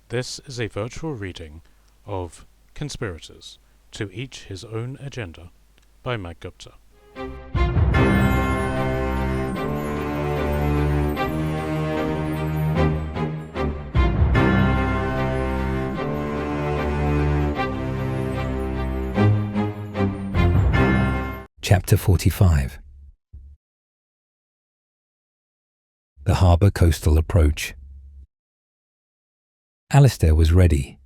This is a virtual reading of Conspirators, To Each His Own Agenda by Mag Gupta. Chapter 45. The Harbour Coastal Approach. Alistair was ready.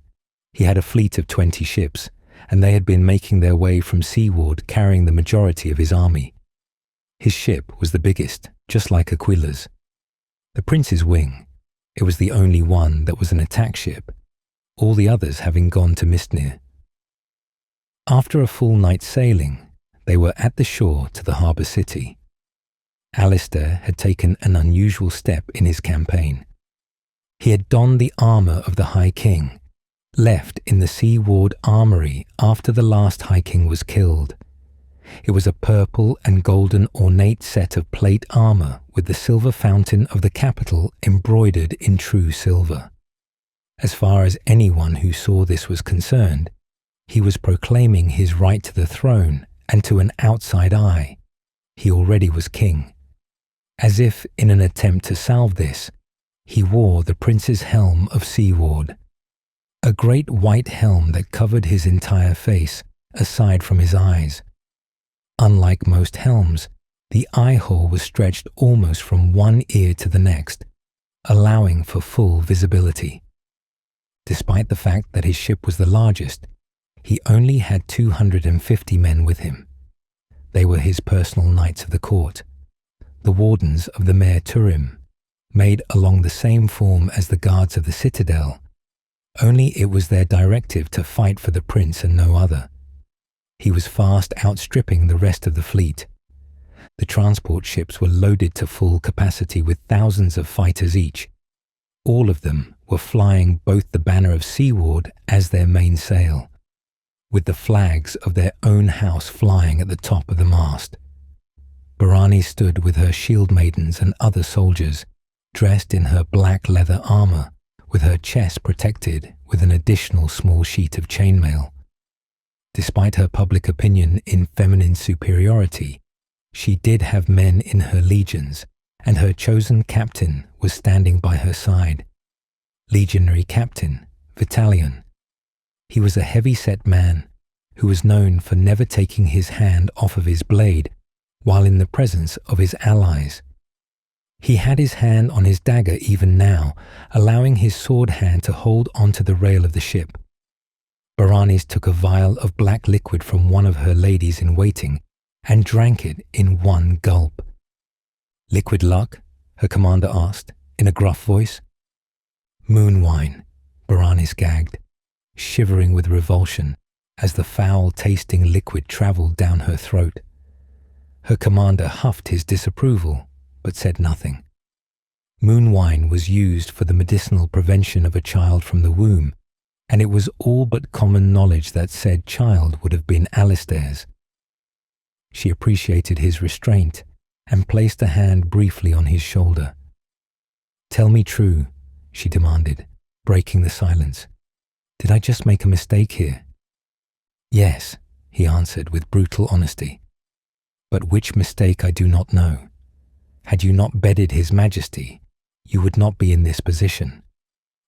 He had a fleet of 20 ships, and they had been making their way from seaward carrying the majority of his army. His ship was the biggest, just like Aquila's. The Prince's Wing. It was the only one that was an attack ship, all the others having gone to Mistnir. After a full night's sailing, they were at the shore to the harbour city. Alistair had taken an unusual step in his campaign. He had donned the armour of the High King, left in the seaward armoury after the last High King was killed. It was a purple and golden ornate set of plate armour with the silver fountain of the capital embroidered in true silver. As far as anyone who saw this was concerned, he was proclaiming his right to the throne, and to an outside eye, he already was king. As if in an attempt to salve this, he wore the prince's helm of seaward, a great white helm that covered his entire face, aside from his eyes. Unlike most helms, the eye hole was stretched almost from one ear to the next, allowing for full visibility. Despite the fact that his ship was the largest, he only had 250 men with him. They were his personal knights of the court, the wardens of the Mare Turim, made along the same form as the guards of the citadel, only it was their directive to fight for the prince and no other. He was fast outstripping the rest of the fleet. The transport ships were loaded to full capacity with thousands of fighters each. All of them were flying both the banner of Seaward as their main sail, with the flags of their own house flying at the top of the mast. Barani stood with her shield maidens and other soldiers, dressed in her black leather armour, with her chest protected with an additional small sheet of chainmail. Despite her public opinion in feminine superiority, she did have men in her legions, and her chosen captain was standing by her side. Legionary Captain Vitalian. He was a heavy-set man who was known for never taking his hand off of his blade while in the presence of his allies. He had his hand on his dagger even now, allowing his sword hand to hold onto the rail of the ship. Baranis took a vial of black liquid from one of her ladies in waiting and drank it in one gulp. "Liquid luck?" her commander asked, in a gruff voice. "Moon wine," Baranis gagged, shivering with revulsion as the foul-tasting liquid travelled down her throat. Her commander huffed his disapproval, but said nothing. Moon wine was used for the medicinal prevention of a child from the womb, and it was all but common knowledge that said child would have been Alistair's. She appreciated his restraint and placed a hand briefly on his shoulder. "Tell me true," she demanded, breaking the silence. "Did I just make a mistake here?" "Yes," he answered with brutal honesty. "But which mistake I do not know. Had you not bedded His Majesty, you would not be in this position.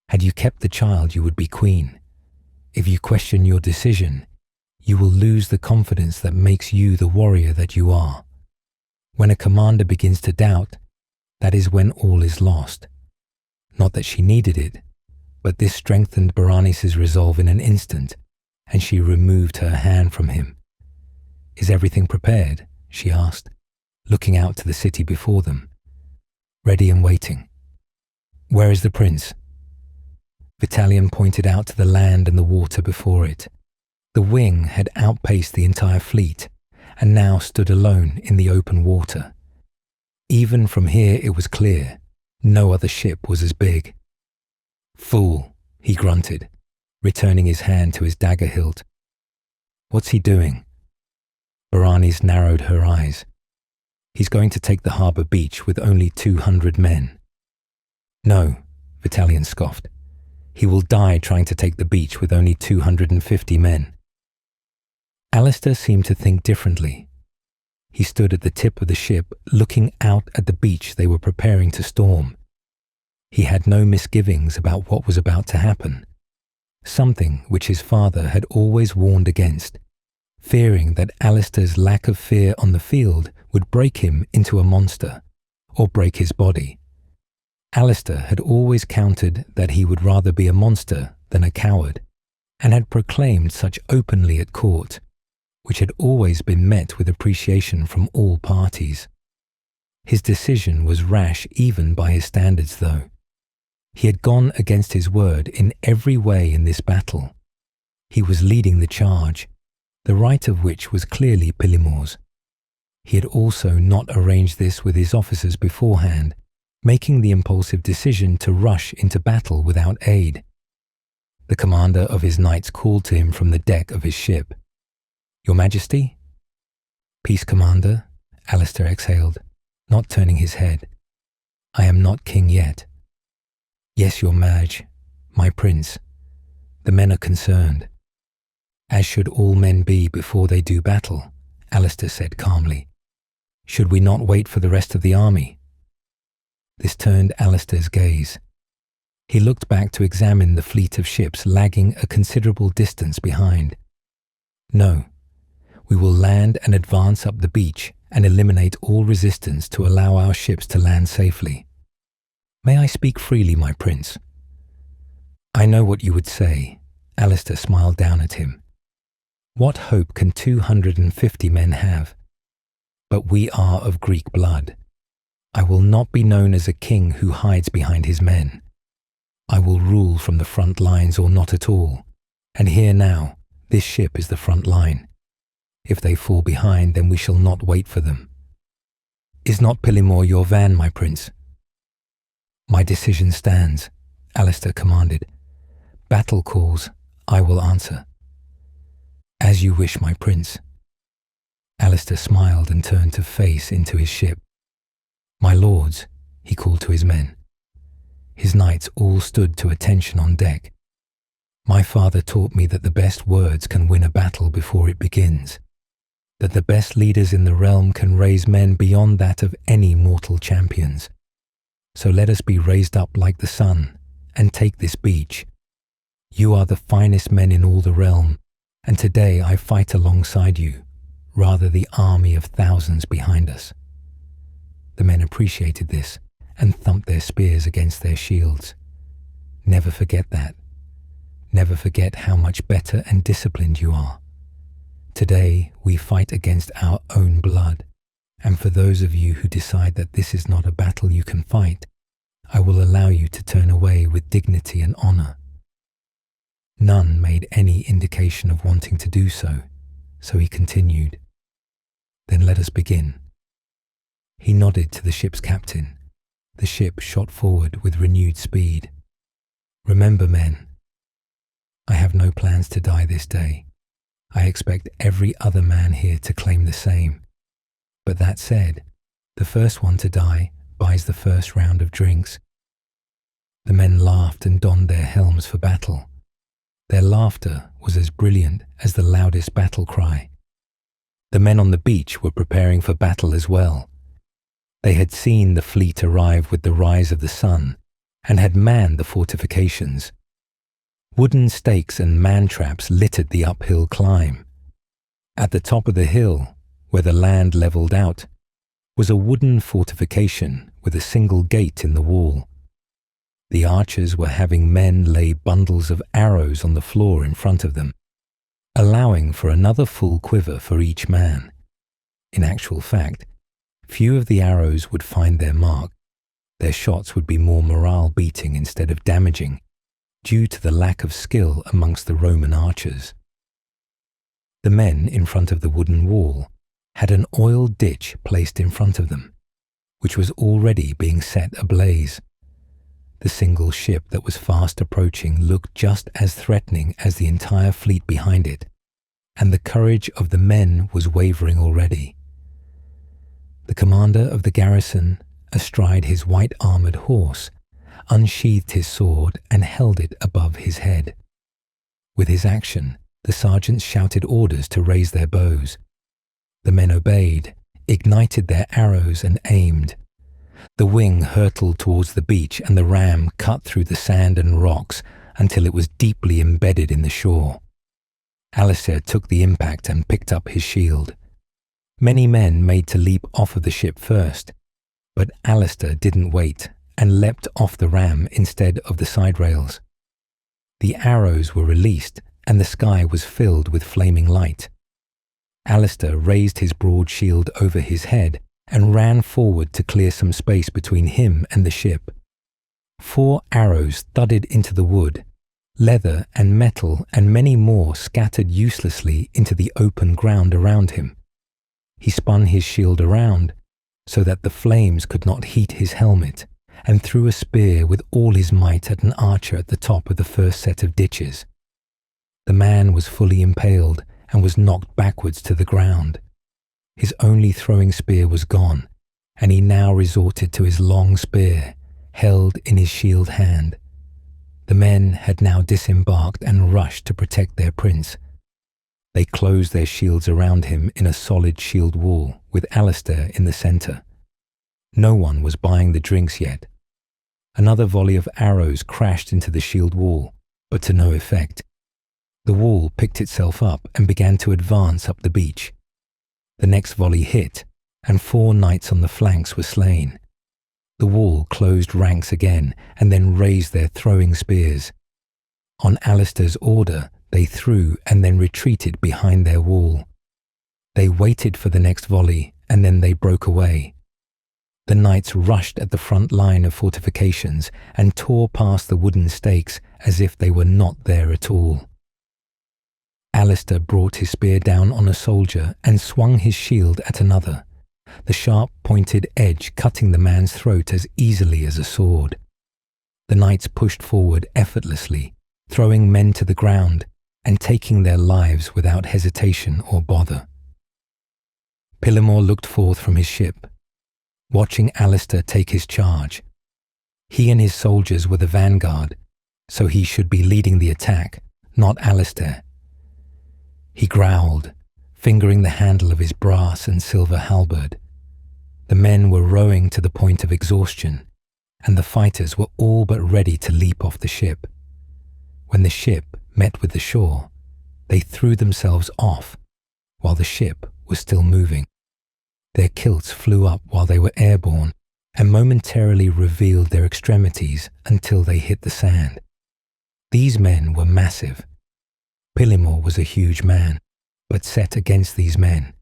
Had you kept the child, you would be queen. If you question your decision, you will lose the confidence that makes you the warrior that you are. When a commander begins to doubt, that is when all is lost." Not that she needed it, but this strengthened Baranis' resolve in an instant, and she removed her hand from him. "Is everything prepared?" she asked, looking out to the city before them. "Ready and waiting." "Where is the prince?" Vitalian pointed out to the land and the water before it. The wing had outpaced the entire fleet, and now stood alone in the open water. Even from here it was clear, no other ship was as big. "Fool," he grunted, returning his hand to his dagger hilt. "What's he doing?" Baranis narrowed her eyes. "He's going to take the harbour beach with only 200 men." "No," Vitalian scoffed. He will die trying to take the beach with only 250 men." Alistair seemed to think differently. He stood at the tip of the ship, looking out at the beach they were preparing to storm. He had no misgivings about what was about to happen, something which his father had always warned against, fearing that Alistair's lack of fear on the field would break him into a monster, or break his body. Alistair had always countered that he would rather be a monster than a coward, and had proclaimed such openly at court, which had always been met with appreciation from all parties. His decision was rash even by his standards, though. He had gone against his word in every way in this battle. He was leading the charge, the right of which was clearly Pillimore's. He had also not arranged this with his officers beforehand, making the impulsive decision to rush into battle without aid. The commander of his knights called to him from the deck of his ship. "Your Majesty?" "Peace, Commander," Alistair exhaled, not turning his head. "I am not king yet." "Yes, your Maj, my prince. The men are concerned." "As should all men be before they do battle," Alistair said calmly. "Should we not wait for the rest of the army?" This turned Alistair's gaze. He looked back to examine the fleet of ships lagging a considerable distance behind. "No. We will land and advance up the beach and eliminate all resistance to allow our ships to land safely." "May I speak freely, my prince?" "I know what you would say," Alistair smiled down at him. "What hope can 250 men have? But we are of Greek blood. I will not be known as a king who hides behind his men. I will rule from the front lines or not at all. And here now, this ship is the front line. If they fall behind, then we shall not wait for them." "Is not Pillimore your van, my prince?" "My decision stands," Alistair commanded. "Battle calls, I will answer." "As you wish, my prince." Alistair smiled and turned to face into his ship. "My lords," he called to his men. His knights all stood to attention on deck. "My father taught me that the best words can win a battle before it begins, that the best leaders in the realm can raise men beyond that of any mortal champions. So let us be raised up like the sun and take this beach. You are the finest men in all the realm, and today I fight alongside you, rather the army of thousands behind us." The men appreciated this and thumped their spears against their shields. "Never forget that. Never forget how much better and disciplined you are. Today we fight against our own blood, and for those of you who decide that this is not a battle you can fight, I will allow you to turn away with dignity and honor." None made any indication of wanting to do so, so he continued. "Then let us begin." He nodded to the ship's captain. The ship shot forward with renewed speed. "Remember, men, I have no plans to die this day. I expect every other man here to claim the same. But that said, the first one to die buys the first round of drinks." The men laughed and donned their helms for battle. Their laughter was as brilliant as the loudest battle cry. The men on the beach were preparing for battle as well. They had seen the fleet arrive with the rise of the sun and had manned the fortifications. Wooden stakes and man-traps littered the uphill climb. At the top of the hill, where the land levelled out, was a wooden fortification with a single gate in the wall. The archers were having men lay bundles of arrows on the floor in front of them, allowing for another full quiver for each man. In actual fact, few of the arrows would find their mark. Their shots would be more morale-beating instead of damaging, due to the lack of skill amongst the Roman archers. The men in front of the wooden wall had an oil ditch placed in front of them, which was already being set ablaze. The single ship that was fast approaching looked just as threatening as the entire fleet behind it, and the courage of the men was wavering already. The commander of the garrison, astride his white-armoured horse, unsheathed his sword and held it above his head. With his action, the sergeants shouted orders to raise their bows. The men obeyed, ignited their arrows and aimed. The wing hurtled towards the beach and the ram cut through the sand and rocks until it was deeply embedded in the shore. Alistair took the impact and picked up his shield. Many men made to leap off of the ship first, but Alistair didn't wait and leapt off the ram instead of the side rails. The arrows were released and the sky was filled with flaming light. Alistair raised his broad shield over his head and ran forward to clear some space between him and the ship. 4 arrows thudded into the wood. Leather and metal and many more scattered uselessly into the open ground around him. He spun his shield around so that the flames could not heat his helmet and threw a spear with all his might at an archer at the top of the first set of ditches. The man was fully impaled and was knocked backwards to the ground. His only throwing spear was gone, and he now resorted to his long spear, held in his shield hand. The men had now disembarked and rushed to protect their prince. They closed their shields around him in a solid shield wall, with Alistair in the centre. No one was buying the drinks yet. Another volley of arrows crashed into the shield wall, but to no effect. The wall picked itself up and began to advance up the beach. The next volley hit, and 4 knights on the flanks were slain. The wall closed ranks again and then raised their throwing spears. On Alistair's order, they threw and then retreated behind their wall. They waited for the next volley and then they broke away. The knights rushed at the front line of fortifications and tore past the wooden stakes as if they were not there at all. Alistair brought his spear down on a soldier and swung his shield at another, the sharp pointed edge cutting the man's throat as easily as a sword. The knights pushed forward effortlessly, throwing men to the ground and taking their lives without hesitation or bother. Pillimore looked forth from his ship, watching Alistair take his charge. He and his soldiers were the vanguard, so he should be leading the attack, not Alistair. He growled, fingering the handle of his brass and silver halberd. The men were rowing to the point of exhaustion, and the fighters were all but ready to leap off the ship. When the ship met with the shore, they threw themselves off while the ship was still moving. Their kilts flew up while they were airborne and momentarily revealed their extremities until they hit the sand. These men were massive. Pillimore was a huge man, but set against these men,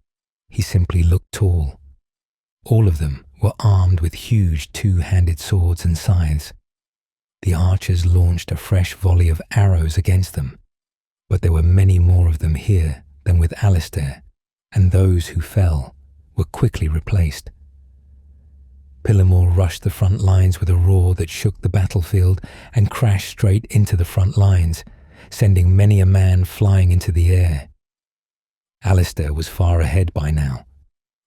he simply looked tall. All of them were armed with huge 2-handed swords and scythes. The archers launched a fresh volley of arrows against them, but there were many more of them here than with Alistair, and those who fell were quickly replaced. Pillimore rushed the front lines with a roar that shook the battlefield and crashed straight into the front lines, sending many a man flying into the air. Alistair was far ahead by now.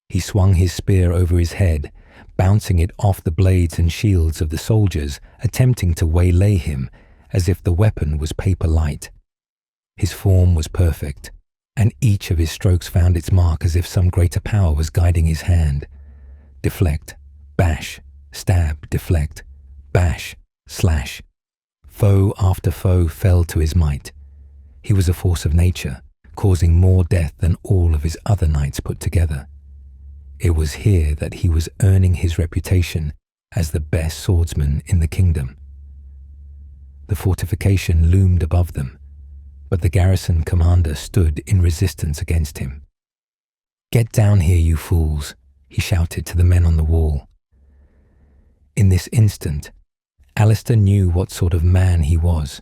He swung his spear over his head, bouncing it off the blades and shields of the soldiers, attempting to waylay him as if the weapon was paper light. His form was perfect, and each of his strokes found its mark as if some greater power was guiding his hand. Deflect, bash, stab, deflect, bash, slash. Foe after foe fell to his might. He was a force of nature, causing more death than all of his other knights put together. It was here that he was earning his reputation as the best swordsman in the kingdom. The fortification loomed above them, but the garrison commander stood in resistance against him. "Get down here, you fools," he shouted to the men on the wall. In this instant, Alistair knew what sort of man he was.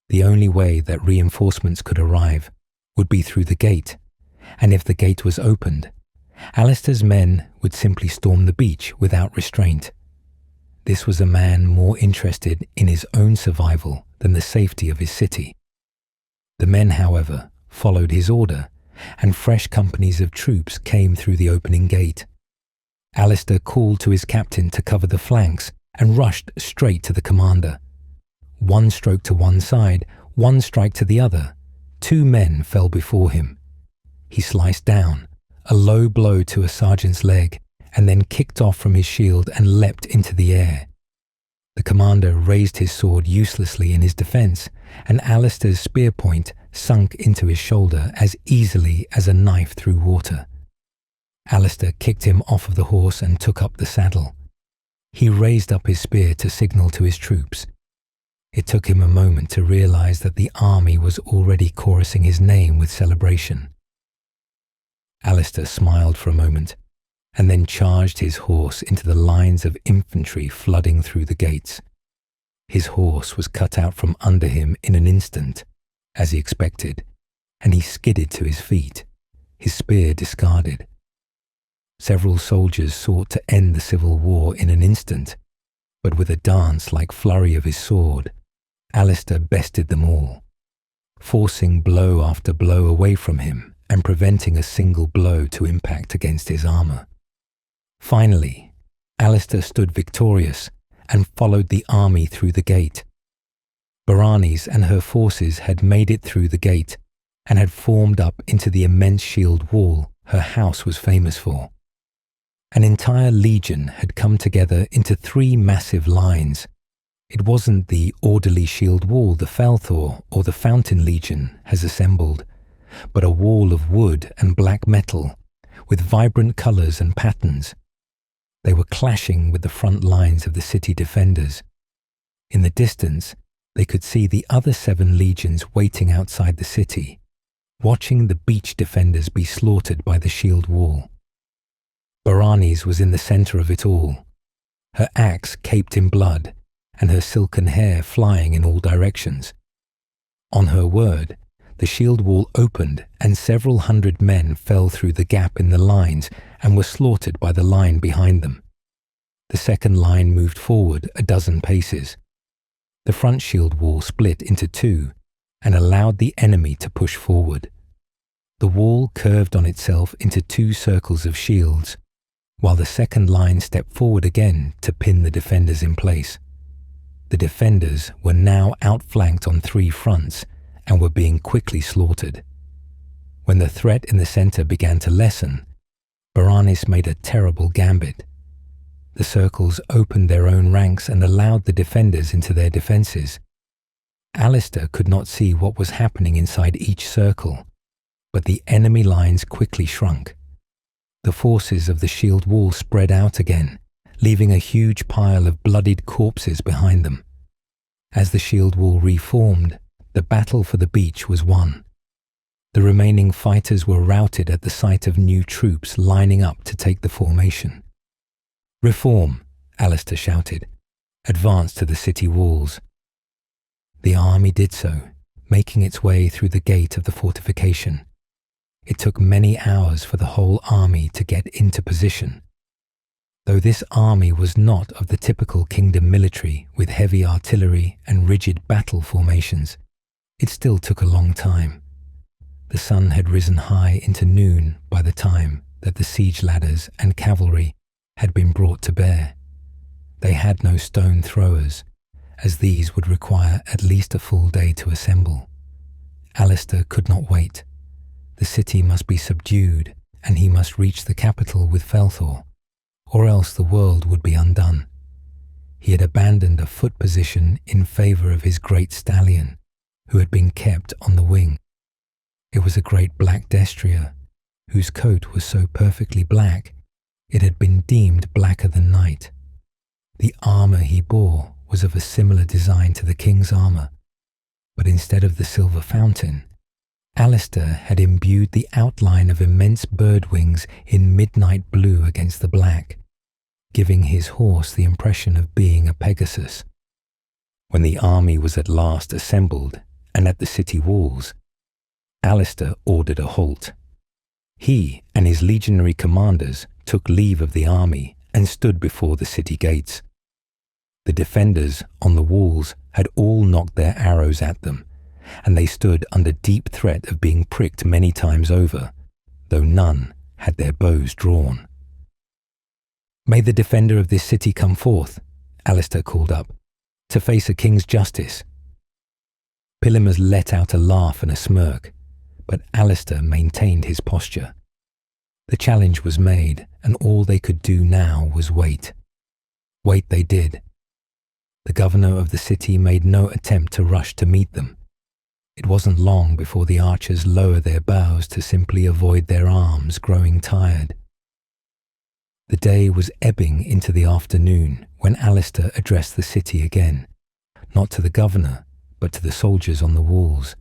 The only way that reinforcements could arrive would be through the gate, and if the gate was opened, Alistair's men would simply storm the beach without restraint. This was a man more interested in his own survival than the safety of his city. The men, however, followed his order, and fresh companies of troops came through the opening gate. Alistair called to his captain to cover the flanks and rushed straight to the commander. One stroke to one side, one strike to the other. 2 men fell before him. He sliced down, a low blow to a sergeant's leg, and then kicked off from his shield and leapt into the air. The commander raised his sword uselessly in his defence, and Alistair's spear point sunk into his shoulder as easily as a knife through water. Alistair kicked him off of the horse and took up the saddle. He raised up his spear to signal to his troops. It took him a moment to realise that the army was already chorusing his name with celebration. Alistair smiled for a moment, and then charged his horse into the lines of infantry flooding through the gates. His horse was cut out from under him in an instant, as he expected, and he skidded to his feet, his spear discarded. Several soldiers sought to end the civil war in an instant, but with a dance-like flurry of his sword, Alistair bested them all, forcing blow after blow away from him and preventing a single blow to impact against his armour. Finally, Alistair stood victorious and followed the army through the gate. Baranis and her forces had made it through the gate and had formed up into the immense shield wall her house was famous for. An entire legion had come together into 3 massive lines. It wasn't the orderly shield wall the Falthor or the Fountain Legion has assembled, but a wall of wood and black metal with vibrant colours and patterns. They were clashing with the front lines of the city defenders. In the distance, they could see the other 7 legions waiting outside the city, watching the beach defenders be slaughtered by the shield wall. Baranis was in the centre of it all, her axe caped in blood and her silken hair flying in all directions. On her word, the shield wall opened and several hundred men fell through the gap in the lines and were slaughtered by the line behind them. The second line moved forward a dozen paces. The front shield wall split into 2 and allowed the enemy to push forward. The wall curved on itself into 2 circles of shields, while the second line stepped forward again to pin the defenders in place. The defenders were now outflanked on 3 fronts and were being quickly slaughtered. When the threat in the centre began to lessen, Baranis made a terrible gambit. The circles opened their own ranks and allowed the defenders into their defences. Alistair could not see what was happening inside each circle, but the enemy lines quickly shrunk. The forces of the shield wall spread out again, leaving a huge pile of bloodied corpses behind them. As the shield wall reformed, the battle for the beach was won. The remaining fighters were routed at the sight of new troops lining up to take the formation. "Reform," Alistair shouted. "Advance to the city walls." The army did so, making its way through the gate of the fortification. It took many hours for the whole army to get into position. Though this army was not of the typical kingdom military with heavy artillery and rigid battle formations, it still took a long time. The sun had risen high into noon by the time that the siege ladders and cavalry had been brought to bear. They had no stone throwers, as these would require at least a full day to assemble. Alistair could not wait. The city must be subdued, and he must reach the capital with Falthor, or else the world would be undone. He had abandoned a foot position in favour of his great stallion, who had been kept on the wing. It was a great black destrier, whose coat was so perfectly black, it had been deemed blacker than night. The armour he bore was of a similar design to the king's armour, but instead of the silver fountain, Alistair had imbued the outline of immense bird wings in midnight blue against the black, giving his horse the impression of being a Pegasus. When the army was at last assembled and at the city walls, Alistair ordered a halt. He and his legionary commanders took leave of the army and stood before the city gates. The defenders on the walls had all knocked their arrows at them, and they stood under deep threat of being pricked many times over, though none had their bows drawn. "May the defender of this city come forth," Alistair called up, "to face a king's justice." Pilimers let out a laugh and a smirk, but Alistair maintained his posture. The challenge was made, and all they could do now was wait. Wait they did. The governor of the city made no attempt to rush to meet them. It wasn't long before the archers lowered their bows to simply avoid their arms growing tired. The day was ebbing into the afternoon when Alistair addressed the city again, not to the governor, but to the soldiers on the walls.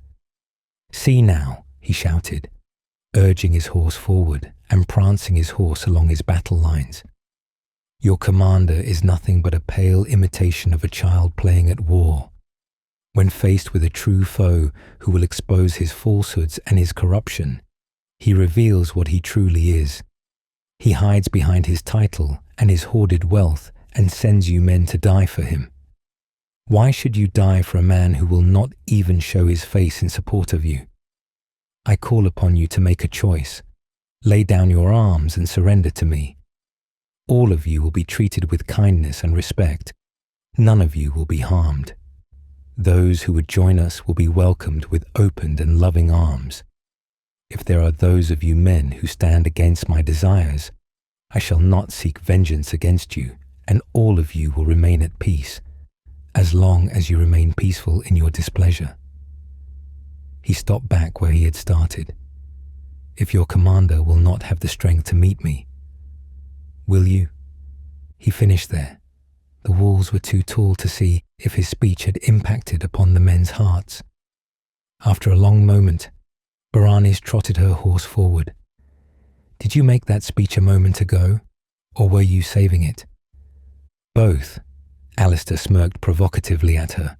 "See now," he shouted, urging his horse forward and prancing his horse along his battle lines. "Your commander is nothing but a pale imitation of a child playing at war. When faced with a true foe who will expose his falsehoods and his corruption, he reveals what he truly is. He hides behind his title and his hoarded wealth and sends you men to die for him. Why should you die for a man who will not even show his face in support of you? I call upon you to make a choice. Lay down your arms and surrender to me. All of you will be treated with kindness and respect. None of you will be harmed. Those who would join us will be welcomed with opened and loving arms. If there are those of you men who stand against my desires, I shall not seek vengeance against you, and all of you will remain at peace, as long as you remain peaceful in your displeasure." He stopped back where he had started. "If your commander will not have the strength to meet me, will you?" He finished there. The walls were too tall to see if his speech had impacted upon the men's hearts. After a long moment, Baranis trotted her horse forward. "Did you make that speech a moment ago, or were you saving it?" "Both." Alistair smirked provocatively at her.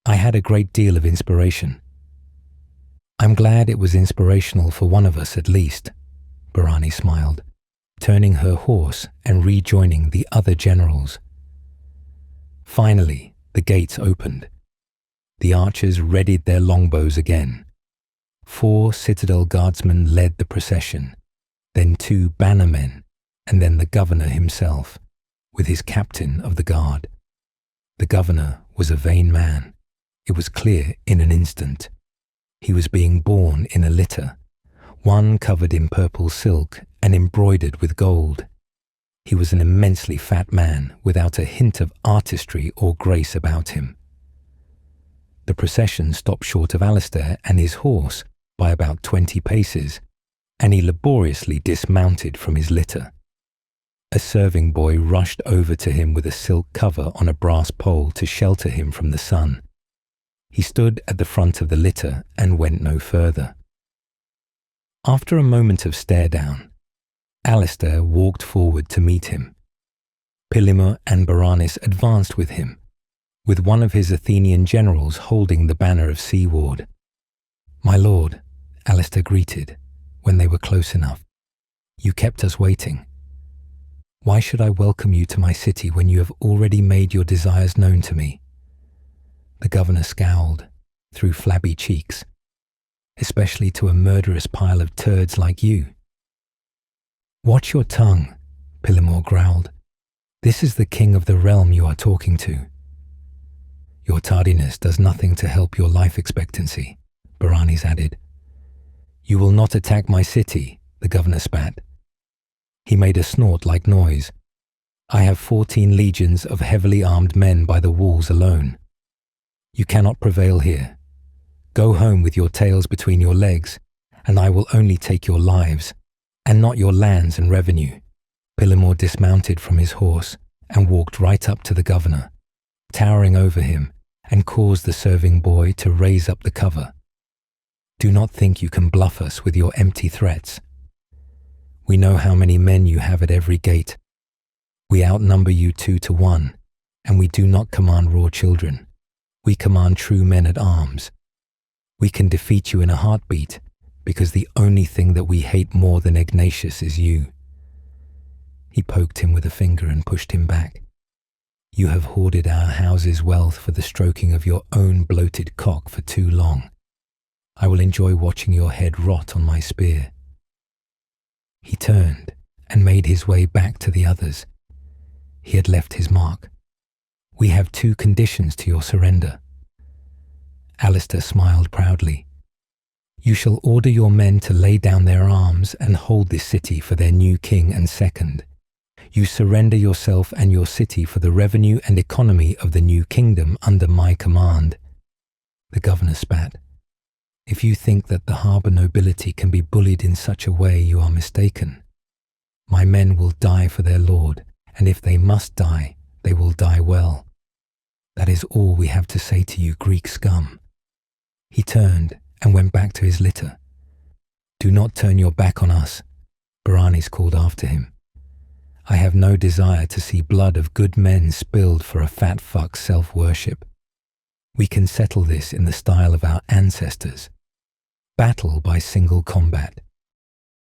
"I had a great deal of inspiration." "I'm glad it was inspirational for one of us at least," Barani smiled, turning her horse and rejoining the other generals. Finally, the gates opened. The archers readied their longbows again. 4 citadel guardsmen led the procession, then 2 bannermen, and then the governor himself, with his captain of the guard. The governor was a vain man. It was clear in an instant. He was being borne in a litter, one covered in purple silk and embroidered with gold. He was an immensely fat man without a hint of artistry or grace about him. The procession stopped short of Alistair and his horse by about 20 paces, and he laboriously dismounted from his litter. A serving boy rushed over to him with a silk cover on a brass pole to shelter him from the sun. He stood at the front of the litter and went no further. After a moment of stare-down, Alistair walked forward to meet him. Pilimer and Baranis advanced with him, with one of his Athenian generals holding the banner of Seaward. "My lord," Alistair greeted, when they were close enough, "you kept us waiting. Why should I welcome you to my city when you have already made your desires known to me?" The governor scowled, through flabby cheeks. "Especially to a murderous pile of turds like you." "Watch your tongue," Pilimor growled. "This is the king of the realm you are talking to." "Your tardiness does nothing to help your life expectancy," Baranis added. "You will not attack my city," the governor spat. He made a snort-like noise. "I have 14 legions of heavily armed men by the walls alone. You cannot prevail here. Go home with your tails between your legs, and I will only take your lives, and not your lands and revenue." Pilimor dismounted from his horse and walked right up to the governor, towering over him, and caused the serving boy to raise up the cover. "Do not think you can bluff us with your empty threats. We know how many men you have at every gate. We outnumber you 2 to 1, and we do not command raw children. We command true men at arms. We can defeat you in a heartbeat, because the only thing that we hate more than Ignatius is you." He poked him with a finger and pushed him back. "You have hoarded our house's wealth for the stroking of your own bloated cock for too long. I will enjoy watching your head rot on my spear." He turned and made his way back to the others. He had left his mark. We have 2 conditions to your surrender." Alistair smiled proudly. "You shall order your men to lay down their arms and hold this city for their new king and second. You surrender yourself and your city for the revenue and economy of the new kingdom under my command." The governor spat. "If you think that the harbour nobility can be bullied in such a way, you are mistaken. My men will die for their lord, and if they must die, they will die well. That is all we have to say to you, Greek scum." He turned and went back to his litter. "Do not turn your back on us," Baranis called after him. "I have no desire to see blood of good men spilled for a fat fuck's self-worship. We can settle this in the style of our ancestors. Battle by single combat.